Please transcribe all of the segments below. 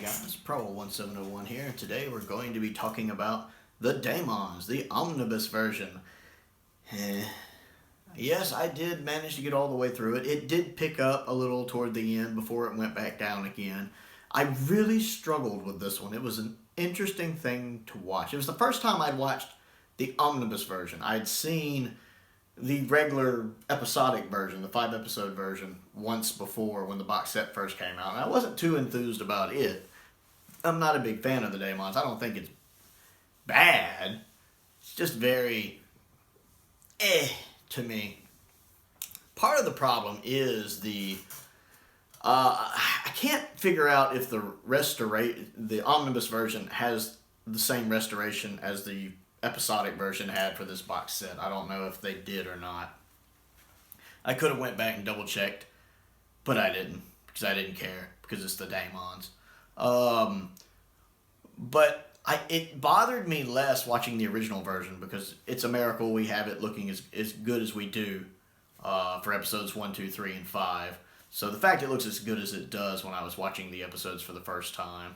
guys, Prowl 1701 here, and today we're going to be talking about the Daemons, the Omnibus version. Yes, I did manage to get all the way through it. It did pick up a little toward the end before it went back down again. I really struggled with this one. It was an interesting thing to watch. It was the first time I'd watched the Omnibus version. I'd seen the regular episodic version, the 5-episode version, once before when the box set first came out. And I wasn't too enthused about it. I'm not a big fan of the Daemons. I don't think it's bad. It's just very to me. Part of the problem is the I can't figure out if the Omnibus version has the same restoration as the episodic version had for this box set. I don't know if they did or not. I could have went back and double checked, but I didn't because I didn't care because it's the Daemons. But it bothered me less watching the original version because it's a miracle we have it looking as good as we do for episodes 1, 2, 3, and 5. So the fact it looks as good as it does when I was watching the episodes for the first time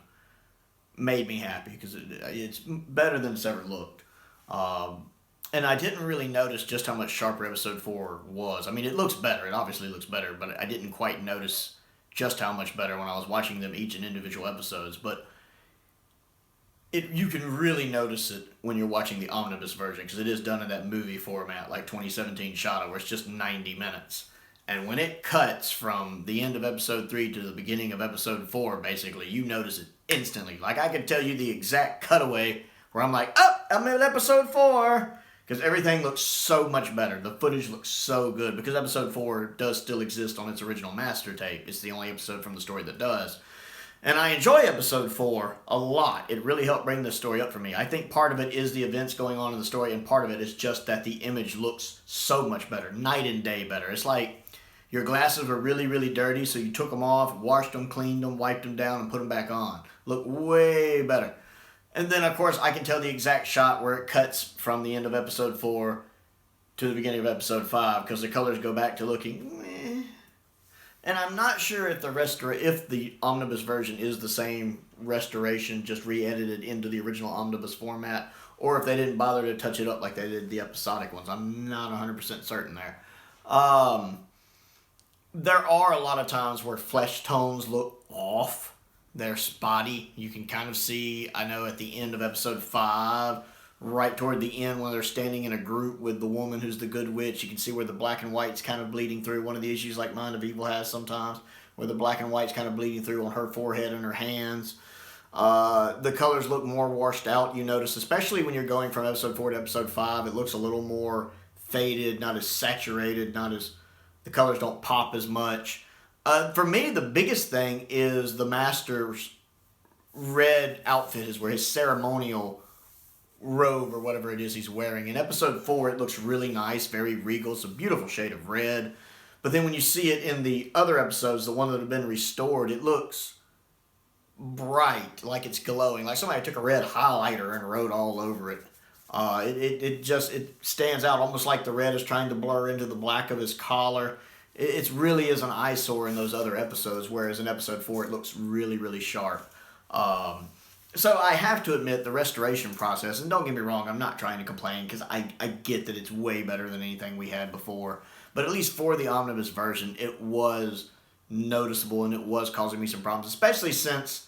made me happy because it's better than it's ever looked. And I didn't really notice just how much sharper episode 4 was. I mean, it looks better. It obviously looks better, but I didn't quite notice just how much better when I was watching them each in individual episodes. But you can really notice it when you're watching the Omnibus version because it is done in that movie format like 2017 Shadow where it's just 90 minutes. And when it cuts from the end of episode 3 to the beginning of episode 4, basically, you notice it instantly. Like, I could tell you the exact cutaway where I'm like, oh, I'm in episode 4. Because everything looks so much better. The footage looks so good. Because episode 4 does still exist on its original master tape. It's the only episode from the story that does. And I enjoy episode 4 a lot. It really helped bring this story up for me. I think part of it is the events going on in the story. And part of it is just that the image looks so much better. Night and day better. It's like your glasses were really, really dirty. So you took them off, washed them, cleaned them, wiped them down, and put them back on. Look way better. And then, of course, I can tell the exact shot where it cuts from the end of episode 4 to the beginning of episode 5 because the colors go back to looking meh. And I'm not sure if the Omnibus version is the same restoration, just re-edited into the original Omnibus format, or if they didn't bother to touch it up like they did the episodic ones. I'm not 100% certain there. There are a lot of times where flesh tones look off. They're spotty. You can kind of see, I know at the end of episode 5, right toward the end when they're standing in a group with the woman who's the good witch, you can see where the black and white's kind of bleeding through. One of the issues like Mind of Evil has sometimes, where the black and white's kind of bleeding through on her forehead and her hands. The colors look more washed out, you notice, especially when you're going from episode 4 to episode 5. It looks a little more faded, not as saturated, the colors don't pop as much. For me, the biggest thing is the Master's red outfit is where his ceremonial robe or whatever it is he's wearing. In episode 4, it looks really nice, very regal. It's a beautiful shade of red. But then when you see it in the other episodes, the one that have been restored, it looks bright, like it's glowing. Like somebody took a red highlighter and wrote all over it. It stands out almost like the red is trying to blur into the black of his collar. It really is an eyesore in those other episodes, whereas in episode 4 it looks really, really sharp. So I have to admit the restoration process, and don't get me wrong, I'm not trying to complain because I get that it's way better than anything we had before. But at least for the Omnibus version, it was noticeable and it was causing me some problems, especially since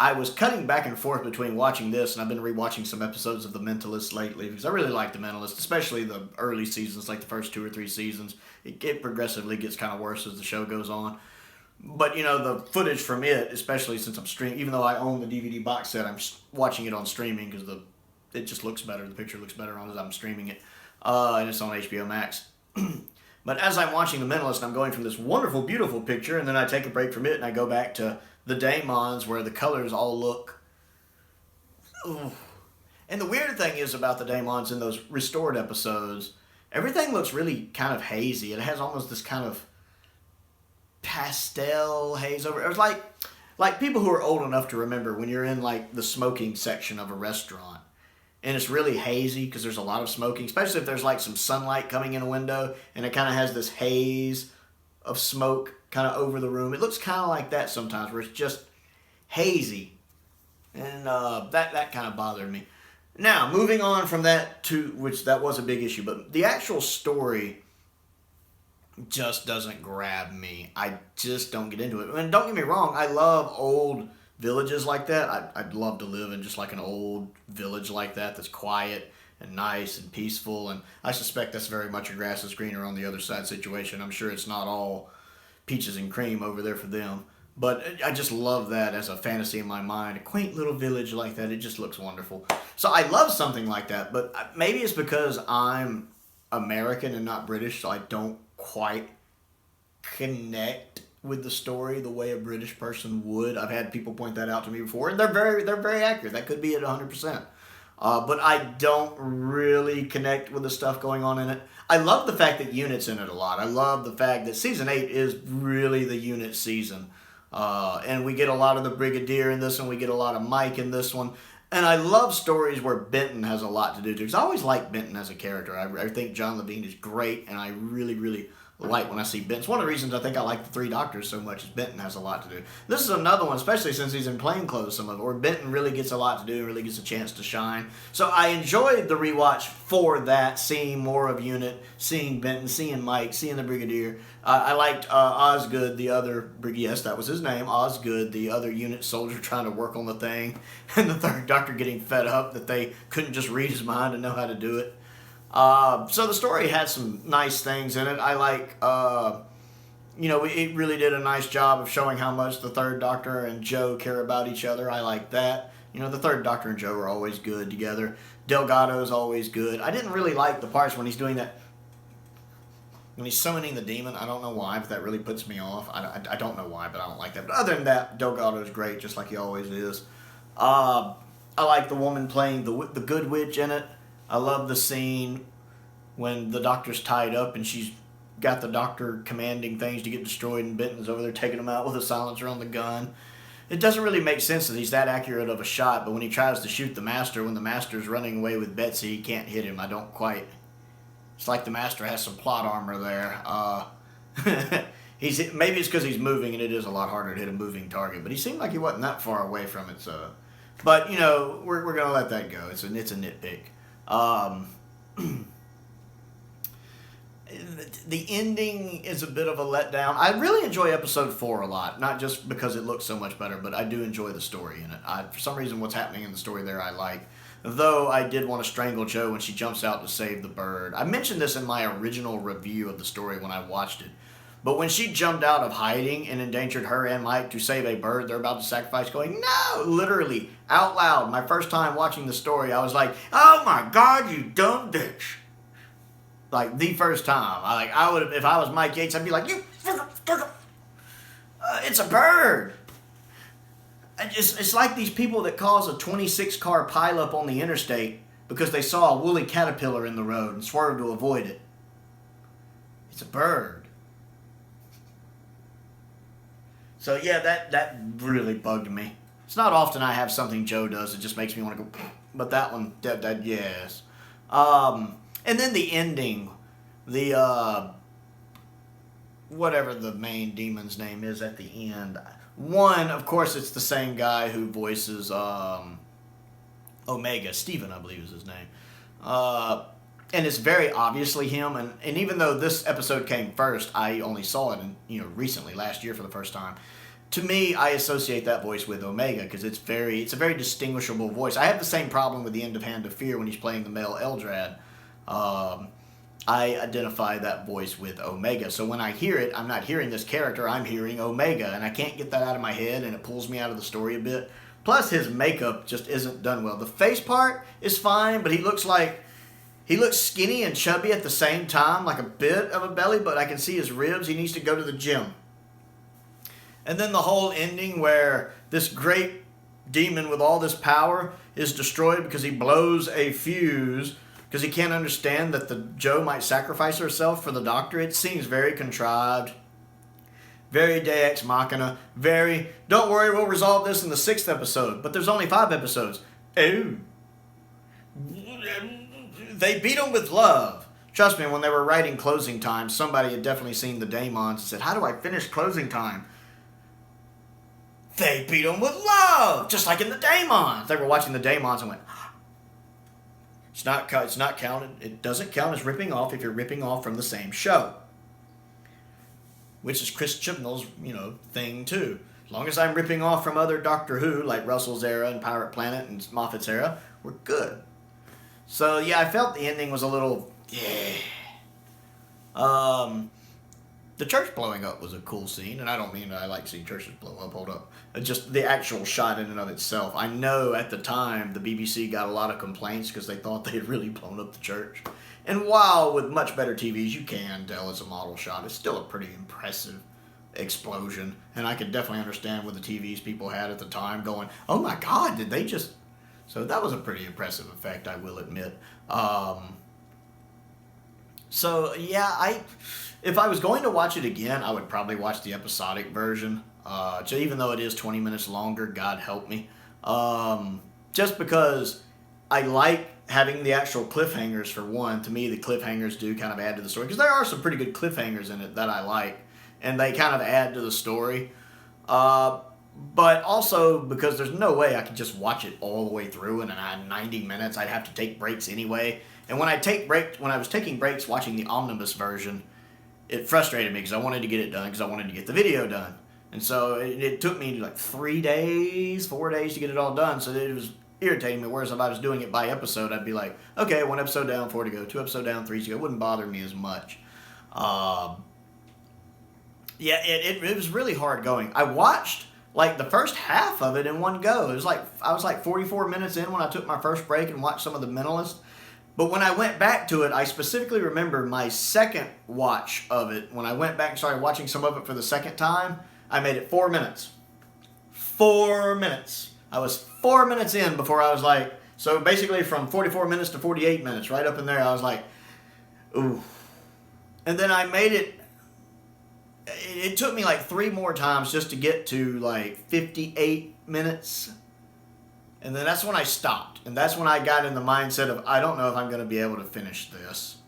I was cutting back and forth between watching this, and I've been rewatching some episodes of The Mentalist lately because I really like The Mentalist, especially the early seasons, like the first 2 or 3 seasons. It progressively gets kind of worse as the show goes on. But, the footage from it, especially since I'm streaming, even though I own the DVD box set, I'm watching it on streaming because it just looks better. The picture looks better on as I'm streaming it. And it's on HBO Max. But as I'm watching The Mentalist, I'm going from this wonderful, beautiful picture, and then I take a break from it and I go back to the Daemons where the colors all look... Ooh. And the weird thing is about the Daemons in those restored episodes, everything looks really kind of hazy. It has almost this kind of pastel haze over it. It was like people who are old enough to remember when you're in like the smoking section of a restaurant and it's really hazy because there's a lot of smoking, especially if there's like some sunlight coming in a window and it kind of has this haze of smoke kind of over the room. It looks kind of like that sometimes where it's just hazy. And that kind of bothered me. Now, moving on from that to, which that was a big issue, but the actual story just doesn't grab me. I just don't get into it. And don't get me wrong, I love old villages like that. I'd love to live in just like an old village like that that's quiet and nice and peaceful. And I suspect that's very much a grass is greener on the other side situation. I'm sure it's not all peaches and cream over there for them. But I just love that as a fantasy in my mind. A quaint little village like that, it just looks wonderful. So I love something like that, but maybe it's because I'm American and not British, so I don't quite connect with the story the way a British person would. I've had people point that out to me before, and they're very accurate. That could be at 100%. But I don't really connect with the stuff going on in it. I love the fact that Unit's in it a lot. I love the fact that Season 8 is really the Unit season. And we get a lot of the Brigadier in this one. We get a lot of Mike in this one. And I love stories where Benton has a lot to do too. Because I always like Benton as a character. I think John Levine is great. And I really like when I see Benton. It's one of the reasons I think I like the Three Doctors so much is Benton has a lot to do. This is another one, especially since he's in plainclothes some of it, where Benton really gets a lot to do and really gets a chance to shine. So I enjoyed the rewatch for that, seeing more of Unit, seeing Benton, seeing Mike, seeing the Brigadier. I liked Osgood, the other, yes, that was his name, Osgood, the other Unit soldier trying to work on the thing, and the Third Doctor getting fed up that they couldn't just read his mind and know how to do it. So the story had some nice things in it. I like, it really did a nice job of showing how much the Third Doctor and Joe care about each other. I like that. The Third Doctor and Joe are always good together. Delgado's always good. I didn't really like the parts when he's doing that. When he's summoning the demon, I don't know why, but that really puts me off. I don't know why, but I don't like that. But other than that, Delgado's great, just like he always is. I like the woman playing the good witch in it. I love the scene when the Doctor's tied up and she's got the Doctor commanding things to get destroyed and Benton's over there taking them out with a silencer on the gun. It doesn't really make sense that he's that accurate of a shot, but when he tries to shoot the Master, when the Master's running away with Betsy, he can't hit him. I don't quite... It's like the Master has some plot armor there. Maybe it's because he's moving and it is a lot harder to hit a moving target, but he seemed like he wasn't that far away from it. So, but we're gonna let that go. It's a nitpick. The ending is a bit of a letdown. I really enjoy episode 4 a lot, not just because it looks so much better, but I do enjoy the story in it. For some reason, what's happening in the story there I like. Though I did want to strangle Jo when she jumps out to save the bird. I mentioned this in my original review of the story when I watched it. But when she jumped out of hiding and endangered her and Mike to save a bird they're about to sacrifice, going, no! Literally, out loud, my first time watching the story, I was like, oh my God, you dumb bitch. Like, the first time. I would have, if I was Mike Yates, I'd be like, it's a bird. It's like these people that cause a 26-car pileup on the interstate because they saw a woolly caterpillar in the road and swerved to avoid it. It's a bird. So yeah, that really bugged me. It's not often I have something Joe does that just makes me want to go, but that one, that yes. And then the ending, whatever the main demon's name is at the end. One, of course, it's the same guy who voices Omega. Steven, I believe is his name. And it's very obviously him. And even though this episode came first, I only saw it recently, last year for the first time. To me, I associate that voice with Omega because it's a very distinguishable voice. I have the same problem with the end of Hand of Fear when he's playing the male Eldrad. I identify that voice with Omega. So when I hear it, I'm not hearing this character, I'm hearing Omega. And I can't get that out of my head, and it pulls me out of the story a bit. Plus, his makeup just isn't done well. The face part is fine, but he looks skinny and chubby at the same time, like a bit of a belly, but I can see his ribs. He needs to go to the gym. And then the whole ending where this great demon with all this power is destroyed because he blows a fuse because he can't understand that the Jo might sacrifice herself for the Doctor. It seems very contrived. Very Deus Ex Machina. Very, don't worry, we'll resolve this in the 6th episode. But there's only 5 episodes. Oh. They beat him with love. Trust me, when they were writing Closing Time, somebody had definitely seen the Daemons and said, how do I finish Closing Time? They beat them with love, just like in the Daemons. They were watching the Daemons and went, it's not counted. It doesn't count as ripping off if you're ripping off from the same show. Which is Chris Chibnall's, thing too. As long as I'm ripping off from other Doctor Who, like Russell's era and Pirate Planet and Moffat's era, we're good. So yeah, I felt the ending was a little, the church blowing up was a cool scene, and I don't mean that I like seeing churches blow up, hold up. Just the actual shot in and of itself. I know at the time the BBC got a lot of complaints because they thought they had really blown up the church. And while with much better TVs you can tell it's a model shot, it's still a pretty impressive explosion. And I could definitely understand what the TVs people had at the time going, oh my God, did they just... So that was a pretty impressive effect, I will admit. So yeah, if I was going to watch it again, I would probably watch the episodic version. Even though it is 20 minutes longer, God help me. Just because I like having the actual cliffhangers for one. To me, the cliffhangers do kind of add to the story. Because there are some pretty good cliffhangers in it that I like. And they kind of add to the story. But also because there's no way I could just watch it all the way through in 90 minutes. I'd have to take breaks anyway. And when I was taking breaks watching the Omnibus version, it frustrated me because I wanted to get it done because I wanted to get the video done. And so it took me like 4 days to get it all done. So it was irritating me. Whereas if I was doing it by episode, I'd be like, okay, 1 episode down, 4 to go, 2 episode down, 3 to go. It wouldn't bother me as much. It was really hard going. I watched like the first half of it in one go. It was like I was like 44 minutes in when I took my first break and watched some of The Mentalist. But when I went back to it, I specifically remember my second watch of it. When I went back and started watching some of it for the second time, I made it 4 minutes. 4 minutes. I was 4 minutes in before I was like, so basically from 44 minutes to 48 minutes, right up in there, I was like, ooh. And then I made it, it took me like 3 more times just to get to like 58 minutes. And then that's when I stopped. And that's when I got in the mindset of, I don't know if I'm going to be able to finish this.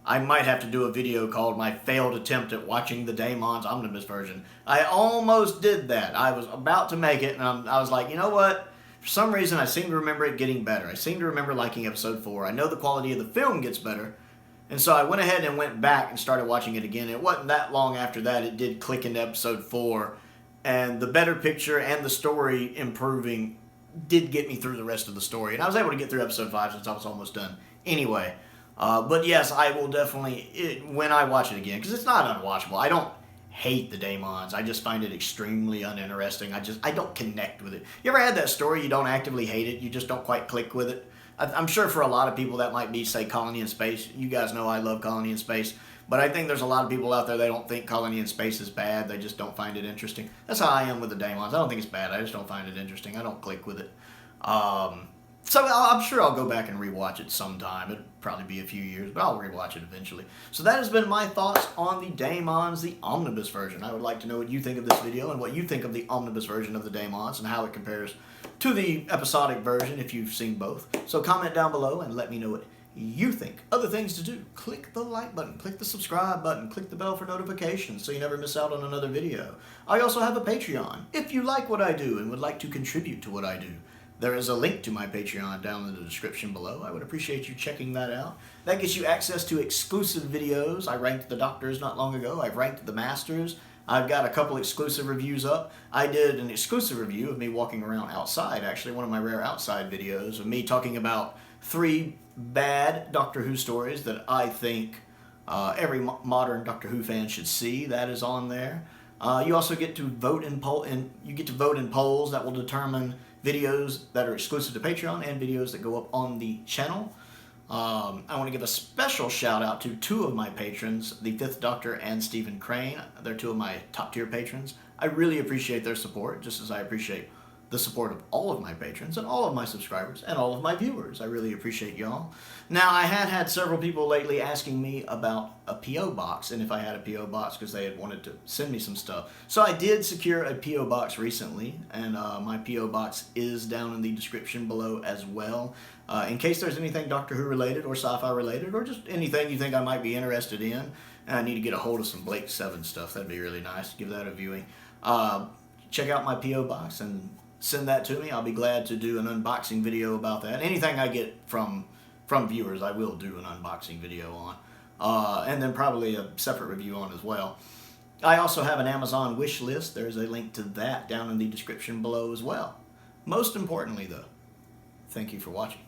I might have to do a video called My Failed Attempt at Watching the Daemons Omnibus Version. I almost did that. I was about to make it, and I was like, you know what? For some reason, I seem to remember it getting better. I seem to remember liking episode 4. I know the quality of the film gets better. And so I went ahead and went back and started watching it again. It wasn't that long after that. It did click into episode 4. And the better picture and the story improving did get me through the rest of the story. And I was able to get through episode 5 since I was almost done. Anyway, but yes, I will definitely, when I watch it again, because it's not unwatchable. I don't hate the Daemons. I just find it extremely uninteresting. I don't connect with it. You ever had that story, you don't actively hate it, you just don't quite click with it? I'm sure for a lot of people that might be, say, Colony in Space. You guys know I love Colony in Space. But I think there's a lot of people out there, they don't think Colony in Space is bad. They just don't find it interesting. That's how I am with the Daemons. I don't think it's bad. I just don't find it interesting. I don't click with it. So I'm sure I'll go back and rewatch it sometime. It'll probably be a few years, but I'll rewatch it eventually. So that has been my thoughts on the Daemons, the Omnibus version. I would like to know what you think of this video and what you think of the Omnibus version of the Daemons and how it compares to the episodic version if you've seen both. So comment down below and let me know what you think. Other things to do: click the like button, click the subscribe button, click the bell for notifications so you never miss out on another video. I also have a Patreon. If you like what I do and would like to contribute to what I do, there is a link to my Patreon down in the description below. I would appreciate you checking that out. That gets you access to exclusive videos. I ranked the Doctors not long ago. I've ranked the Masters. I've got a couple exclusive reviews up. I did an exclusive review of me walking around outside, actually, one of my rare outside videos, of me talking about 3 bad Doctor Who stories that I think every modern Doctor Who fan should see. That is on there. You also get to vote in polls that will determine videos that are exclusive to Patreon and videos that go up on the channel. I want to give a special shout out to 2 of my patrons, the 5th Doctor and Stephen Crane. They're 2 of my top tier patrons. I really appreciate their support, just as I appreciate the support of all of my patrons and all of my subscribers and all of my viewers. I really appreciate y'all. Now, I had several people lately asking me about a P.O. box and if I had a P.O. box because they had wanted to send me some stuff. So I did secure a P.O. box recently, and my P.O. box is down in the description below as well. In case there's anything Doctor Who related or sci-fi related or just anything you think I might be interested in, and I need to get a hold of some Blake 7 stuff. That'd be really nice. Give that a viewing. check out my P.O. box and send that to me. I'll be glad to do an unboxing video about that. Anything I get from viewers, I will do an unboxing video on. And then probably a separate review on as well. I also have an Amazon wish list. There's a link to that down in the description below as well. Most importantly, though, thank you for watching.